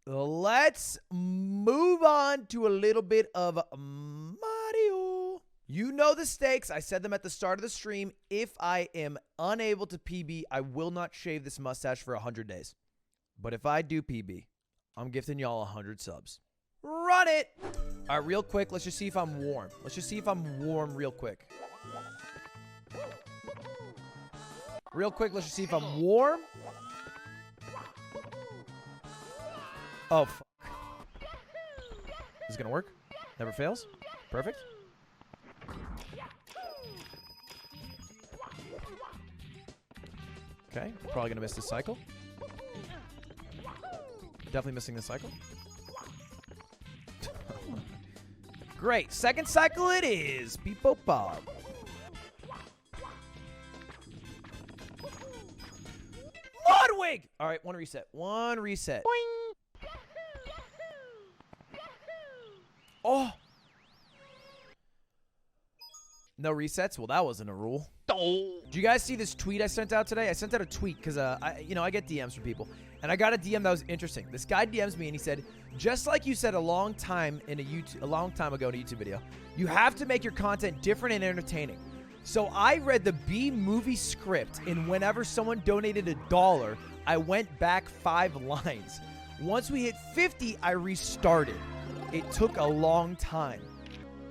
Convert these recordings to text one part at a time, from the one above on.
let's move on to a little bit of Mario. You know the stakes. I said them at the start of the stream. If I am unable to PB, I will not shave this mustache for 100 days. But if I do PB, I'm gifting y'all 100 subs. Run it! All right, real quick, let's just see if I'm warm. Let's just see if I'm warm real quick. Real quick, let's just see if I'm warm. Oh, fuck. Is it gonna work? Never fails. Perfect. Okay, probably gonna miss this cycle. Definitely missing this cycle. Great. Second cycle it is. Beep-boop bob. Ludwig! All right, one reset. One reset. Boing. Oh. No resets? Well, that wasn't a rule. Did you guys see this tweet I sent out today? I sent out a tweet because, I get DMs from people. And I got a DM that was interesting. This guy DMs me and he said, just like you said a long time ago in a YouTube video, you have to make your content different and entertaining. So I read the B movie script, and whenever someone donated $1, I went back 5 lines. Once we hit 50, I restarted. It took a long time.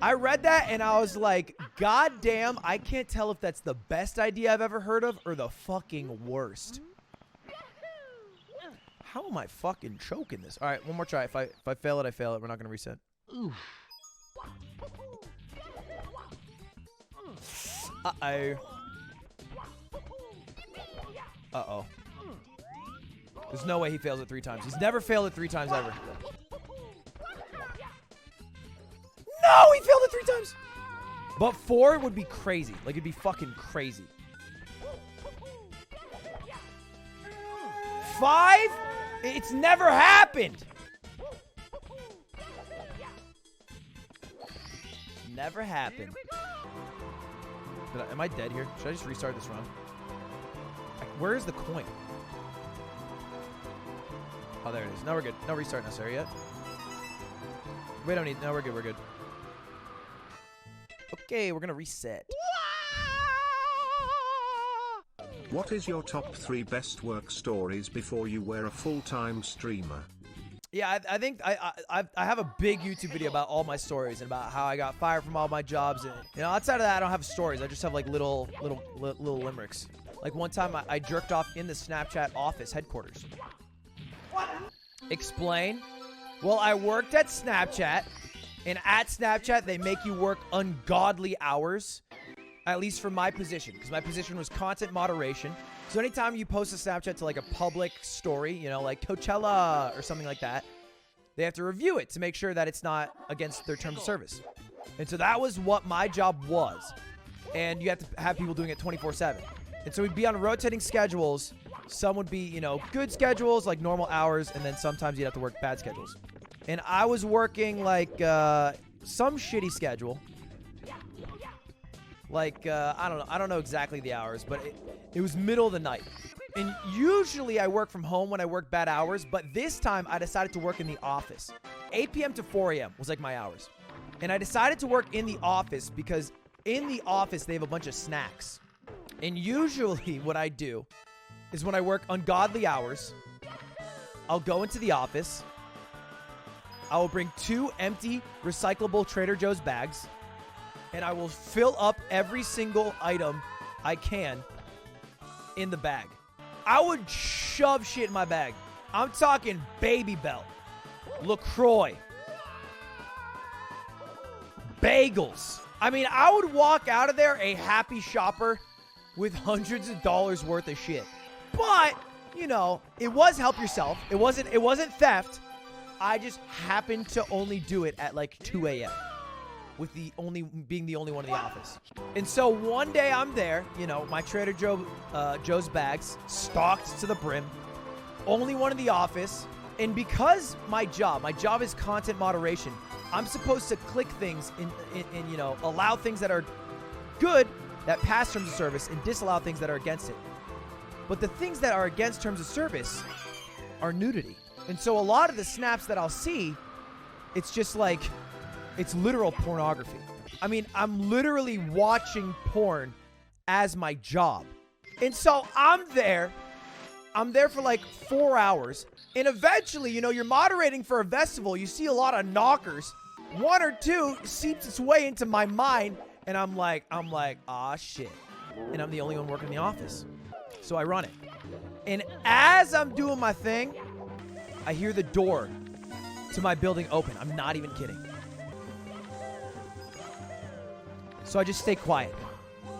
I read that and I was like, God damn, I can't tell if that's the best idea I've ever heard of or the fucking worst. How am I fucking choking this? All right, one more try. If I fail it, I fail it. We're not going to reset. Oof. Uh-oh. Uh-oh. There's no way he fails it 3 times. He's never failed it 3 times ever. No, he failed it 3 times. But 4 would be crazy. Like, it'd be fucking crazy. 5? It's never happened. Never happened. Am I dead here? Should I just restart this run? Where is the coin? Oh, there it is. No, we're good. No restart necessary yet. We don't need... No, we're good. We're good. Okay, we're going to reset. What is your top 3 best work stories before you were a full-time streamer? Yeah, I think I have a big YouTube video about all my stories and about how I got fired from all my jobs. And outside of that, I don't have stories. I just have like little limericks. Like one time I jerked off in the Snapchat office headquarters. What? Explain. Well, I worked at Snapchat, and at Snapchat they make you work ungodly hours. At least for my position, because my position was content moderation. So anytime you post a Snapchat to like a public story, like Coachella or something like that, they have to review it to make sure that it's not against their terms of service. And so that was what my job was. And you have to have people doing it 24/7. And so we'd be on rotating schedules. Some would be, good schedules, like normal hours, and then sometimes you'd have to work bad schedules. And I was working like some shitty schedule. Like, I don't know exactly the hours, but it was middle of the night. And usually I work from home when I work bad hours, but this time I decided to work in the office. 8 p.m. to 4 a.m. was like my hours. And I decided to work in the office because in the office they have a bunch of snacks. And usually what I do is when I work ungodly hours, I'll go into the office. I will bring 2 empty recyclable Trader Joe's bags. And I will fill up every single item I can in the bag. I would shove shit in my bag. I'm talking Baby Bell, LaCroix, bagels. I mean, I would walk out of there a happy shopper with hundreds of dollars worth of shit. But, it was help yourself. It wasn't theft. I just happened to only do it at like 2 a.m. with being the only one in the office. And so one day I'm there, my Trader Joe's bags stocked to the brim, only one in the office. And because my job is content moderation, I'm supposed to click things and allow things that are good that pass terms of service and disallow things that are against it. But the things that are against terms of service are nudity. And so a lot of the snaps that I'll see, it's just like, it's literal pornography. I mean, I'm literally watching porn as my job. And so I'm there for like 4 hours. And eventually, you know, you're moderating for a festival. You see a lot of knockers. One or two seeps its way into my mind. And I'm like, ah, shit. And I'm the only one working in the office. So I run it. And as I'm doing my thing, I hear the door to my building open. I'm not even kidding. So I just stay quiet.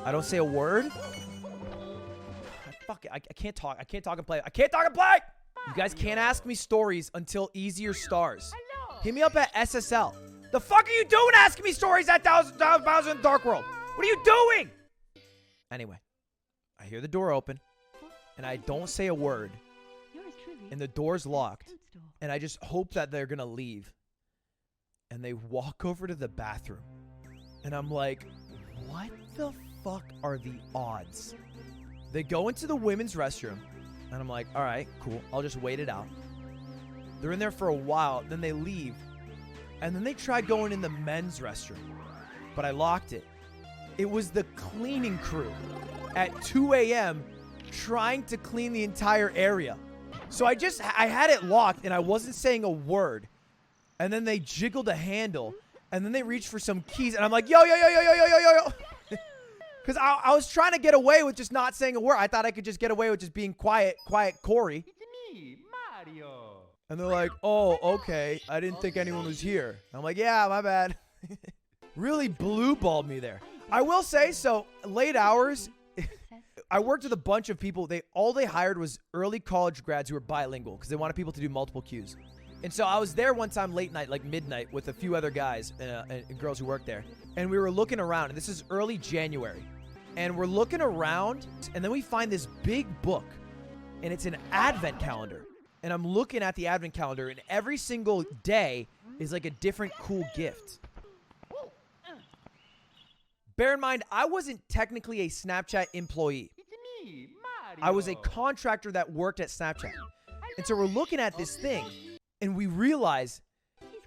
I don't say a word. Fuck it. I can't talk. I can't talk and play. I can't talk and play! You guys can't ask me stories until easier stars. Hit me up at SSL. The fuck are you doing asking me stories at Thousand Dark World? What are you doing? Anyway, I hear the door open, and I don't say a word. And the door's locked. And I just hope that they're gonna leave. And they walk over to the bathroom. And I'm like, what the fuck are the odds? They go into the women's restroom. And I'm like, all right, cool. I'll just wait it out. They're in there for a while. Then they leave. And then they tried going in the men's restroom. But I locked it. It was the cleaning crew at 2 a.m. trying to clean the entire area. So I had it locked and I wasn't saying a word. And then they jiggled a handle. And then they reached for some keys. And I'm like, yo. Because I was trying to get away with just not saying a word. I thought I could just get away with just being quiet Corey. It's me, Mario. And they're like, oh, okay. I didn't think anyone was here. I'm like, yeah, my bad. Really blue-balled me there. I will say, so late hours, I worked with a bunch of people. All they hired was early college grads who were bilingual because they wanted people to do multiple cues. And so I was there one time late night, like midnight, with a few other guys and girls who worked there. And we were looking around, and this is early January. And we're looking around, and then we find this big book, and it's an advent calendar. And I'm looking at the advent calendar, and every single day is like a different cool gift. Bear in mind, I wasn't technically a Snapchat employee. It's me, Mario. I was a contractor that worked at Snapchat. And so we're looking at this thing, and we realize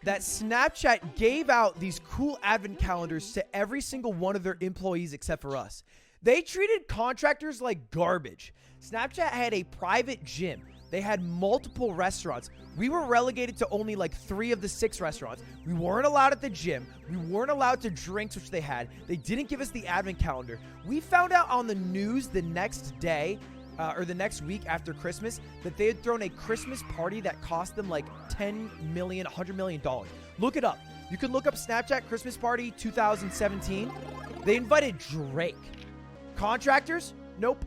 that Snapchat gave out these cool advent calendars to every single one of their employees except for us. They treated contractors like garbage. Snapchat had a private gym. They had multiple restaurants. We were relegated to only like 3 of the 6 restaurants. We weren't allowed at the gym. We weren't allowed to drinks, which they had. They didn't give us the advent calendar. We found out on the news the next day, or the next week after Christmas, that they had thrown a Christmas party that cost them like $10 million, $100 million. Look it up. You can look up Snapchat Christmas Party 2017. They invited Drake. Contractors? Nope.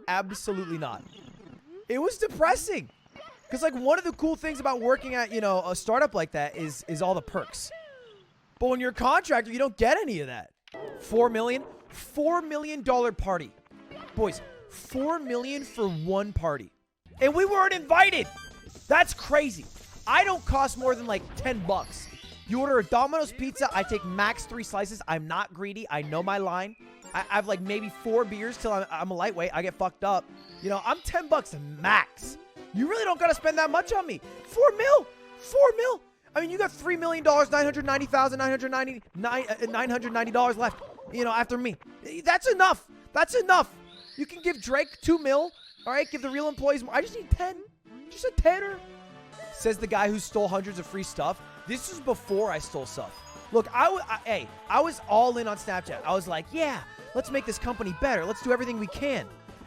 Absolutely not. It was depressing. Because like one of the cool things about working at, you know, a startup like that is all the perks. But when you're a contractor, you don't get any of that. $4 million party. Boys, $4 million for one party. And we weren't invited. That's crazy. I don't cost more than like $10. You order a Domino's pizza, I take max 3 slices. I'm not greedy. I know my line. I have like maybe 4 beers till I'm a lightweight. I get fucked up. You know, I'm $10 max. You really don't gotta spend that much on me. $4 mil. I mean, you got $3 million, $990,990 left, you know, after me. That's enough. You can give Drake $2 mil. All right, give the real employees more. I just need 10. Just a tenner. Says the guy who stole hundreds of free stuff. This was before I stole stuff. Look, I was all in on Snapchat. I was like, yeah, let's make this company better. Let's do everything we can.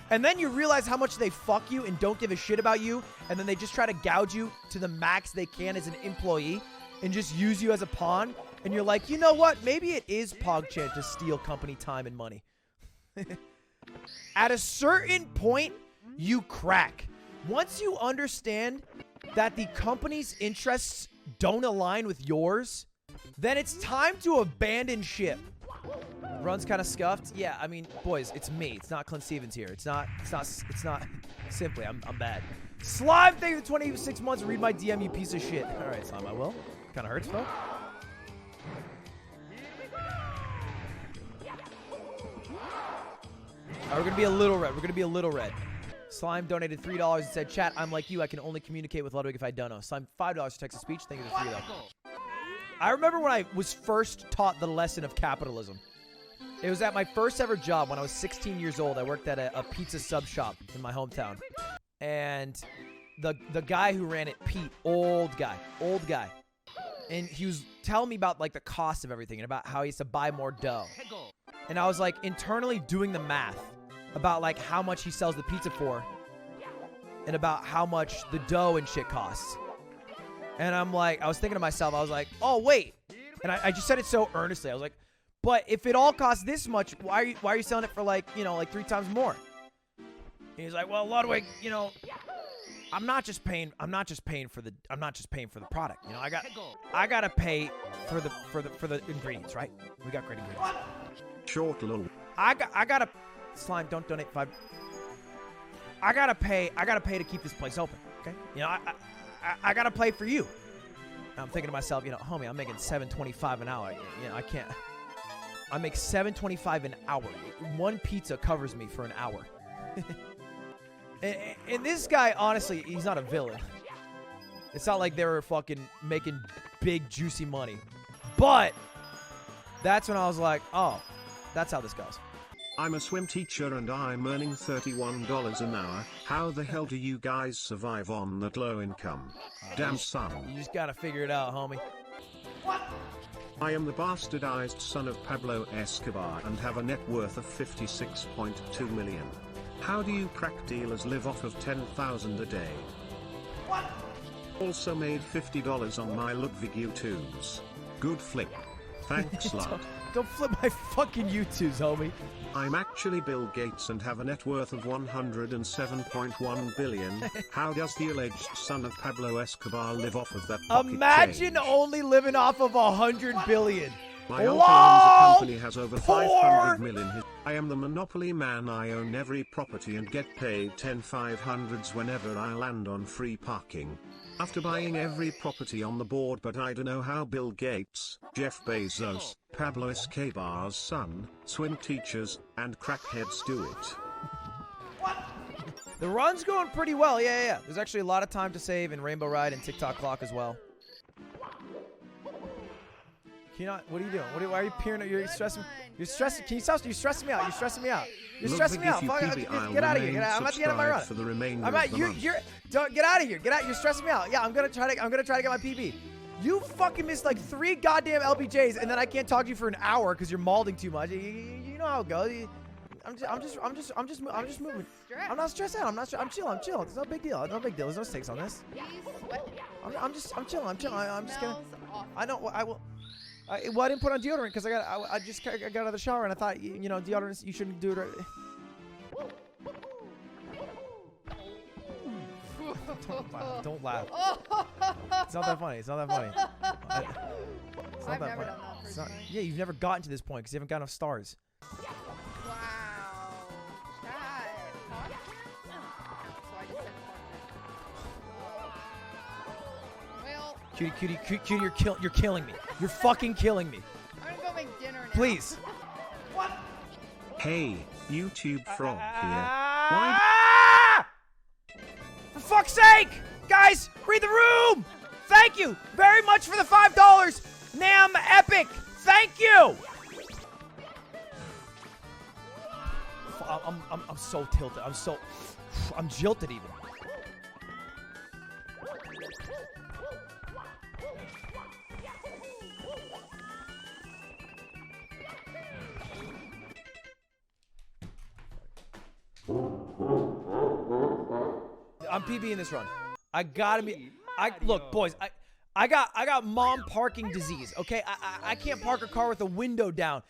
And then you realize how much they fuck you and don't give a shit about you. And then they just try to gouge you to the max they can as an employee and just use you as a pawn. And you're like, you know what? Maybe it is PogChamp to steal company time and money. At a certain point, you crack. Once you understand that the company's interests don't align with yours, then it's time to abandon ship. Run's kind of scuffed. Yeah, I mean, boys, it's me. It's not Clint Stevens here. It's not simply, I'm bad. Slime, thank you for 26 months. Read my DM, you piece of shit. All right, Slime, I will. Kind of hurts, though. All right, we're going to be a little red. Slime donated $3 and said, chat, I'm like you. I can only communicate with Ludwig if I don't know. Slime, $5 for text-to-speech. Thank you for $3 though. I remember when I was first taught the lesson of capitalism. It was at my first ever job when I was 16 years old. I worked at a pizza sub shop in my hometown. And the guy who ran it, Pete, old guy. And he was telling me about, like, the cost of everything and about how he used to buy more dough. And I was, like, internally doing the math about, like, how much he sells the pizza for and about how much the dough and shit costs. And I'm like, I was thinking to myself, I was like, oh, wait. And I just said it so earnestly. I was like, but if it all costs this much, why are you selling it for, like, you know, like 3 times more? And he's like, well, Ludwig, you know, I'm not just paying for the product. You know, I gotta pay for the ingredients, right? We got great ingredients. Short little. I gotta Slime, don't donate 5. I gotta pay to keep this place open. Okay? You know, I gotta play for you. And I'm thinking to myself, you know, homie, I'm making $7.25 an hour. You know, I can't. I make $7.25 an hour. One pizza covers me for an hour. And this guy, honestly, he's not a villain. It's not like they were fucking making big, juicy money. But that's when I was like, oh, that's how this goes. I'm a swim teacher and I'm earning $31 an hour. How the hell do you guys survive on that low income? Damn son. You just gotta figure it out, homie. I am the bastardized son of Pablo Escobar and have a net worth of 56.2 million. How do you crack dealers live off of 10,000 a day? What? Also made $50 on my Ludwig YouTubes. Good flip. Thanks, lad. Don't flip my fucking YouTubes, homie. I'm actually Bill Gates and have a net worth of 107.1 billion. How does the alleged son of Pablo Escobar live off of that pocket Imagine change? only living off of 100 billion. My uncle owns a company has over 500 million. I am the monopoly man. I own every property and get paid 10,500s whenever I land on free parking. After buying every property on the board, but I don't know how Bill Gates, Jeff Bezos, Pablo Escobar's son, swim teachers, and crackheads do it. The run's going pretty well. Yeah. There's actually a lot of time to save in Rainbow Ride and TikTok Clock as well. Can you not? What are you doing? Why are you peering at? You're stressing. You're stressing. Can you stop? You're stressing me out. You're stressing me out. You're stressing me out. Get out of here. I'm at the end of my run. For the remainder I'm at. You're. Don't get out of here. Get out. You're stressing me out. Yeah, I'm gonna try to get my PB. You fucking missed like 3 goddamn LBJs, and then I can't talk to you for an hour because you're malding too much. You know how it goes. I'm just moving. I'm not stressed out. I'm chilling. It's no big deal. There's no stakes on this. I'm chilling. I'm just gonna. I don't. I will. Well, I didn't put on deodorant because I just got out of the shower and I thought, you know, deodorant, you shouldn't do it. Don't laugh. It's not that funny. It's not that funny. I've never done that. Yeah, you've never gotten to this point because you haven't got enough stars. Wow. Cutie, you're killing me. You're fucking killing me. I'm gonna go make dinner now. Please. Hey, YouTube Frog here. Why? For fuck's sake! Guys, read the room! Thank you very much for the $5. Nam Epic! Thank you! I'm so tilted. I'm jilted even. I'm PB in this run. I gotta be. Look, boys. I got mom parking disease. Okay, I can't park a car with the window down.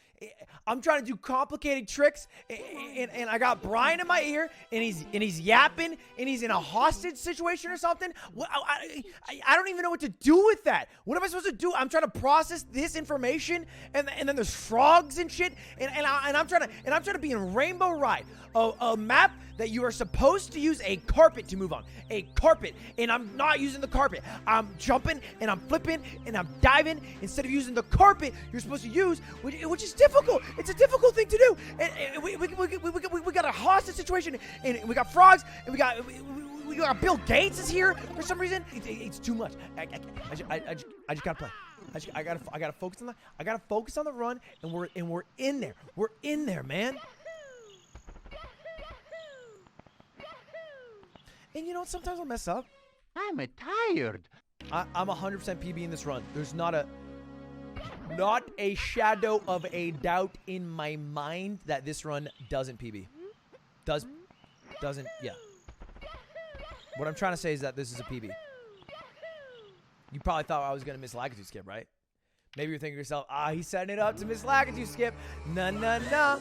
I'm trying to do complicated tricks, and I got Brian in my ear, and he's yapping, and he's in a hostage situation or something. I don't even know what to do with that. What am I supposed to do? I'm trying to process this information, and then there's frogs and shit, and I'm trying to be in Rainbow Ride, a map that you are supposed to use a carpet to move on. A carpet. And I'm not using the carpet. I'm jumping and I'm flipping and I'm diving. Instead of using the carpet you're supposed to use, which is difficult. It's a difficult thing to do. And we got a hostage situation, and we got frogs, and we got Bill Gates is here for some reason. It's too much. I just gotta play. I gotta focus on the run, and we're in there. We're in there, man. And you know, sometimes I'll mess up. I'm tired. I'm 100% PB in this run. There's not a shadow of a doubt in my mind that this run doesn't PB. Doesn't, yeah. What I'm trying to say is that this is a PB. You probably thought I was going to miss Lakitu skip, right? Maybe you're thinking to yourself, he's setting it up to miss Lakitu skip. Nah.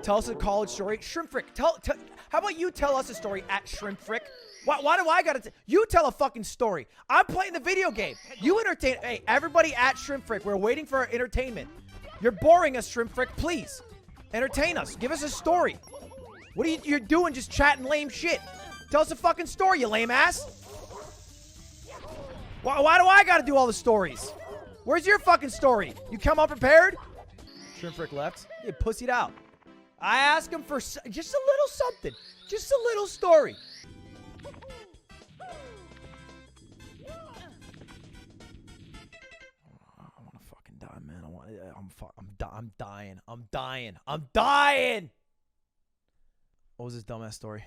Tell us a college story. Shrimp Frick. How about you tell us a story at Shrimp Frick? Why do I gotta you tell a fucking story? I'm playing the video game. You entertain. Hey, everybody at Shrimp Frick, we're waiting for our entertainment. You're boring us, Shrimp Frick. Please, entertain us. Give us a story. What are you're doing just chatting lame shit? Tell us a fucking story, you lame ass. Why do I gotta do all the stories? Where's your fucking story? You come unprepared? Shrimp Frick left. He pussied out. I asked him for just a little something. Just a little story. I want to fucking die, man. I'm dying. What was this dumbass story?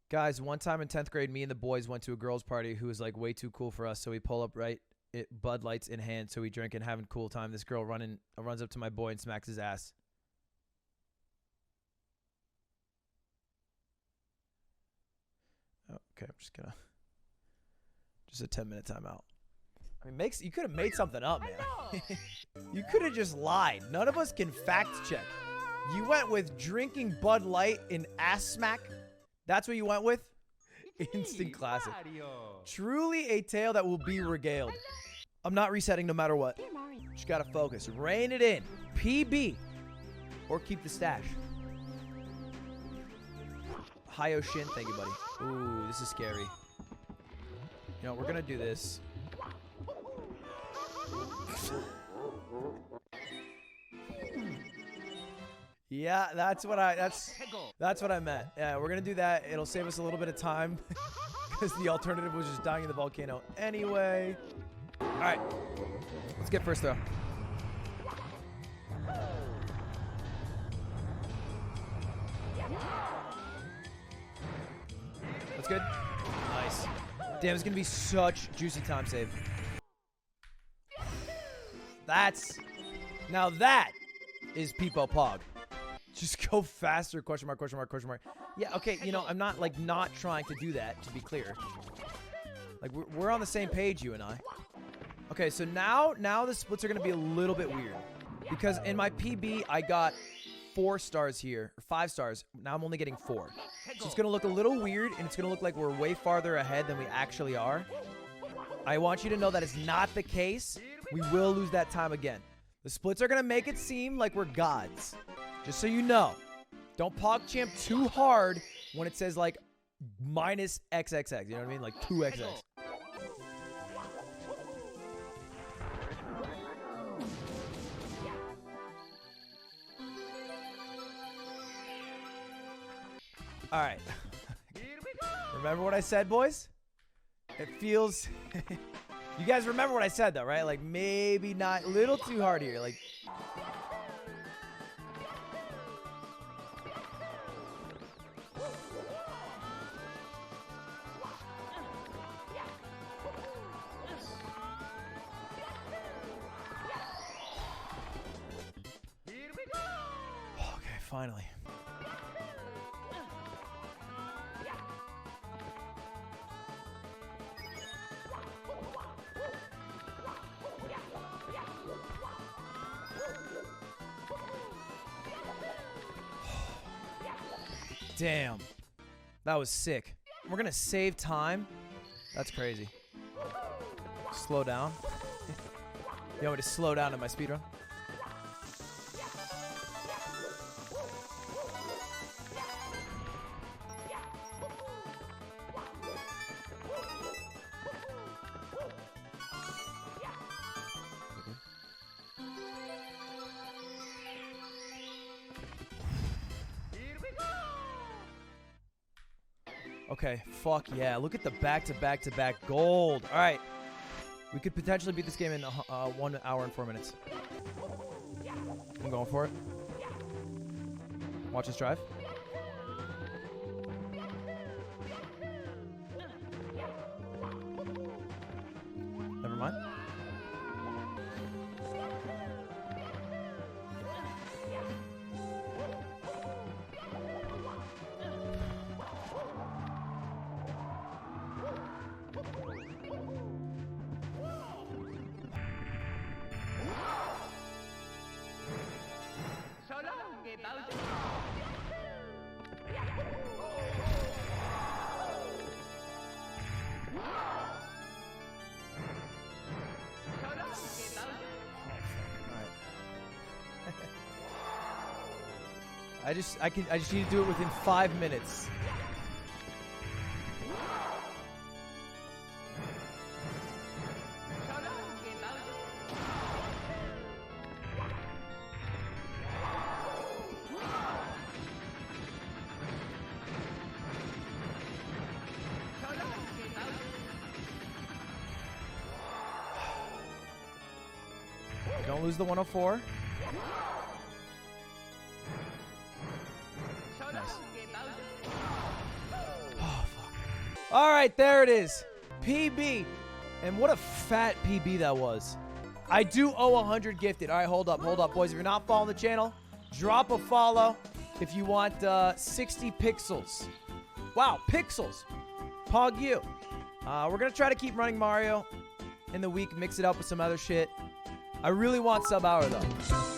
Guys, one time in 10th grade, me and the boys went to a girls' party who was like way too cool for us, so we pull up Bud Lights in hand, so we drink and having a cool time. This girl runs up to my boy and smacks his ass. Okay, I'm just gonna a 10-minute timeout. I mean, you could have made something up, man. You could have just lied. None of us can fact check. You went with drinking Bud Light and ass smack. That's what you went with? Instant classic. Truly a tale that will be regaled. I'm not resetting no matter what. Just gotta focus. Rein it in. PB. Or keep the stash. Hi-Yo Shin. Thank you, buddy. Ooh, this is scary. You know, we're gonna do this. Yeah, that's what I meant. Yeah, we're gonna do that. It'll save us a little bit of time because the alternative was just dying in the volcano anyway. All right, let's get first throw. That's good. Nice. Damn, it's gonna be such juicy time save. Now that is Peepo Pog. Just go faster, question mark, question mark, question mark. Yeah, okay, you know, I'm not, like, not trying to do that, to be clear. Like, we're on the same page, you and I. Okay, so now the splits are going to be a little bit weird. Because in my PB, I got 4 stars here, or 5 stars. Now I'm only getting 4. So it's going to look a little weird, and it's going to look like we're way farther ahead than we actually are. I want you to know that is not the case. We will lose that time again. The splits are going to make it seem like we're gods. Just so you know. Don't PogChamp too hard when it says, like, minus XXX. You know what I mean? Like, 2XX. All right. Remember what I said, boys? It feels... You guys remember what I said, though, right? Like, maybe not a little too hard here. Like... Okay, finally. Damn. That was sick. We're gonna save time. That's crazy. Slow down. You want me to slow down in my speedrun? Okay, fuck yeah. Look at the back-to-back-to-back gold. All right. We could potentially beat this game in 1 hour and 4 minutes. I'm going for it. Watch us drive. Never mind. I just need to do it within 5 minutes. Don't lose the 104. All right, there it is. PB. And what a fat PB that was. I do owe 100 gifted. All right, hold up, boys. If you're not following the channel, drop a follow if you want 60 pixels. Wow, pixels. Pog you. We're going to try to keep running Mario in the week, mix it up with some other shit. I really want sub hour, though.